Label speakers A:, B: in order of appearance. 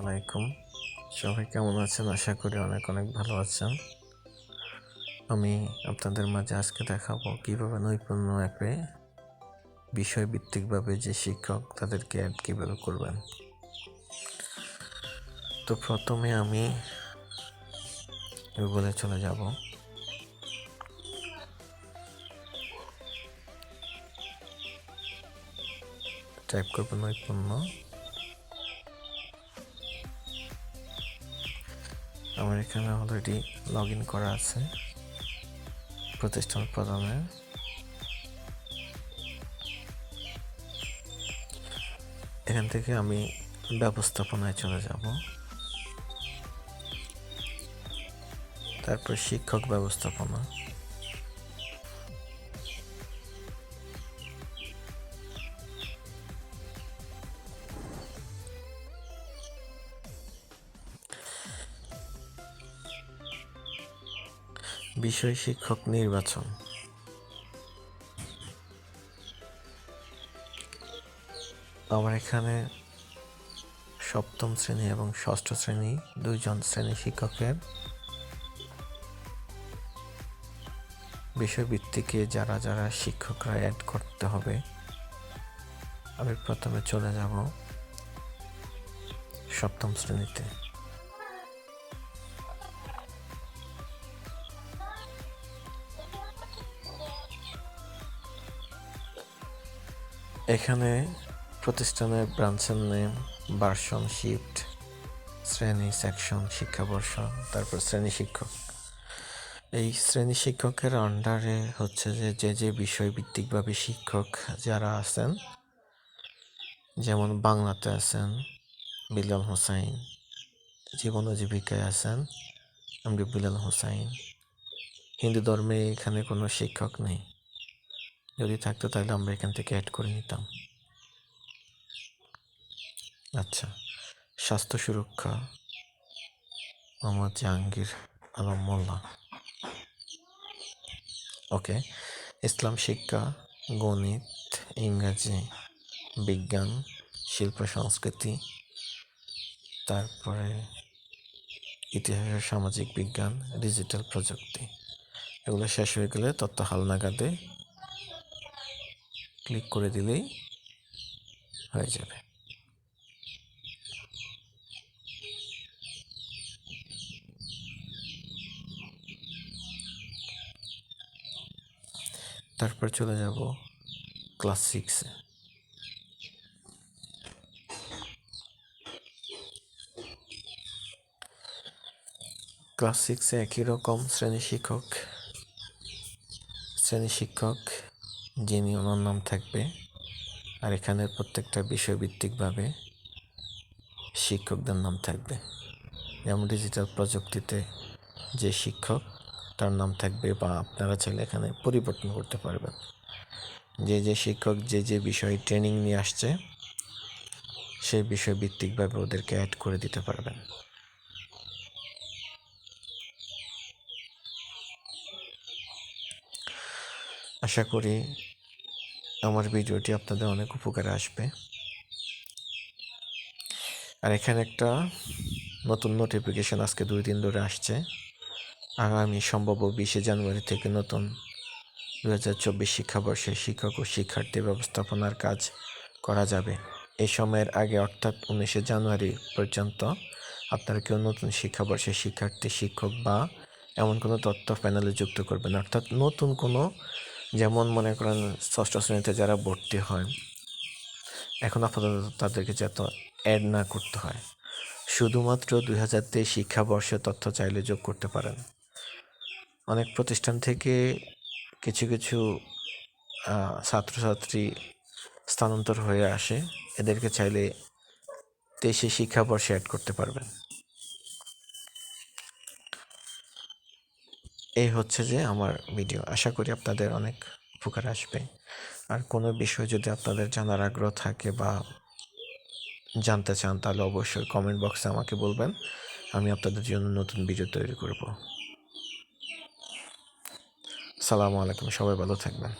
A: আলাইকুম। সবাই কেমন আছেন? আশা করি অনেক ভালো আছেন। আমি আপনাদের মাঝে আজকে দেখাবো কিভাবে নৈপুণ্য অ্যাপে বিষয়ভিত্তিকভাবে যে শিক্ষক তাদেরকে অ্যাড কীভাবে করবেন। তো প্রথমে আমি গুগলে চলে যাব। টাইপ করবো নৈপুণ্য। আমার এখানে অলরেডি লগ ইন করা আছে প্রতিষ্ঠান প্রদানে। এখান থেকে আমি ব্যবস্থাপনায় চলে যাব, তারপর শিক্ষক ব্যবস্থাপনা, বিষয় শিক্ষক নির্বাচন। আমার এখানে সপ্তম শ্রেণী এবং ষষ্ঠ শ্রেণী দুইজন শ্রেণী শিক্ষকের বিষয়ভিত্তিকে যারা যারা শিক্ষকরা অ্যাড করতে হবে। আমি প্রথমে চলে যাব সপ্তম শ্রেণীতে। এখানে প্রতিষ্ঠানের ব্রাঞ্চের নেম, ভার্সন, শিফট, শ্রেণী, সেকশন, শিক্ষাবর্ষ, তারপর শ্রেণী শিক্ষক। এই শ্রেণী শিক্ষকের আন্ডারে হচ্ছে যে বিষয়ভিত্তিকভাবে শিক্ষক যারা আছেন, যেমন বাংলাতে আছেন বিলাল হোসাইন, জীবন ও জীবিকায় আছেন এমডি বিলাল হোসাইন। হিন্দু ধর্মে এখানে কোনো শিক্ষক নেই, যদি থাকতো তাহলে আমরা এখান থেকে অ্যাড করে নিতাম। আচ্ছা, স্বাস্থ্য সুরক্ষা মোহাম্মদ জাহাঙ্গীর আলম মোল্লা। ওকে, ইসলাম শিক্ষা, গণিত, ইংরাজি, বিজ্ঞান, শিল্প সংস্কৃতি, তারপরে ইতিহাস, সামাজিক বিজ্ঞান, ডিজিটাল প্রযুক্তি। এগুলো শেষ হয়ে গেলে তথ্য হালনাগাদে ক্লিক করে দিলেই হয়ে যাবে। তারপর চলে যাব ক্লাস 6-এ। ক্লাস 6-এ একই রকম শ্রেণী শিক্ষক যিনি ওনার নাম থাকবে, আর এখানে প্রত্যেকটা বিষয়ভিত্তিকভাবে শিক্ষকদের নাম থাকবে। যেমন ডিজিটাল প্রযুক্তিতে যে শিক্ষক তার নাম থাকবে, বা আপনারা চাইলে এখানে পরিবর্তন করতে পারবেন। যে শিক্ষক যে বিষয়ে ট্রেনিং নিয়ে আসছে সেই বিষয় ভিত্তিকভাবে ওদেরকে অ্যাড করে দিতে পারবেন। আশা করি আমার ভিডিওটি আপনাদের অনেক উপকারে আসবে। আর এখানে একটা নতুন নোটিফিকেশন আজকে 2 দিন ধরে আসছে। আগামী সম্ভাব্য 20 জানুয়ারি থেকে নতুন 2024 শিক্ষাবর্ষে শিক্ষক ও শিক্ষার্থী ব্যবস্থাপনার কাজ করা যাবে। এই সময়ের আগে অর্থাৎ 19 জানুয়ারি পর্যন্ত আপনারা কেউ নতুন শিক্ষাবর্ষে শিক্ষার্থী, শিক্ষক বা এমন কোনো তথ্য প্যানেলে যুক্ত করবেন। অর্থাৎ নতুন কোনো, যেমন মনে করেন ষষ্ঠ শ্রেণীতে যারা ভর্তি হয়, এখন আপাতত তাদেরকে যাতে অ্যাড না করতে হয়, শুধুমাত্র 2023 শিক্ষাবর্ষে তথ্য চাইলে যোগ করতে পারেন। অনেক প্রতিষ্ঠান থেকে কিছু ছাত্রছাত্রী স্থানান্তর হয়ে আসে, এদেরকে চাইলে 23 শিক্ষাবর্ষে অ্যাড করতে পারবেন। এই হচ্ছে যে আমার ভিডিও। আশা করি আপনাদের অনেক উপকার আসবে। আর কোনো বিষয় যদি আপনাদের জানার আগ্রহ থাকে বা জানতে চান, তাহলে অবশ্যই কমেন্ট বক্সে আমাকে বলবেন, আমি আপনাদের জন্য নতুন ভিডিও তৈরি করব। আসসালামু আলাইকুম, সবাই ভালো থাকবেন।